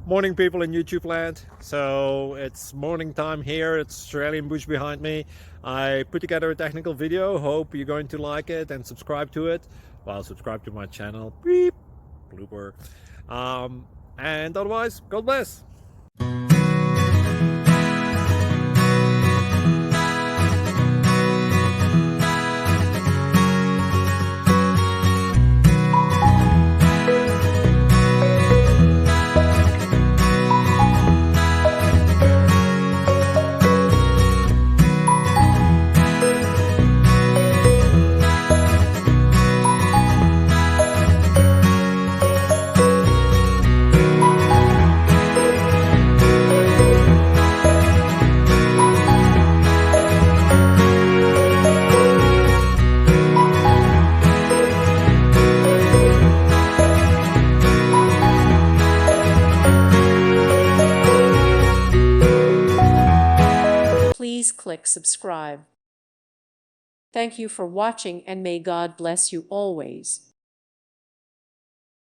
Morning, people in YouTube land. So it's morning time here. It's Australian bush behind me. I put together a technical video. Hope you're going to like it and subscribe to it. Well, subscribe to my channel. Beep, blooper. And otherwise, God bless. Please click subscribe. Thank you for watching and may God bless you always.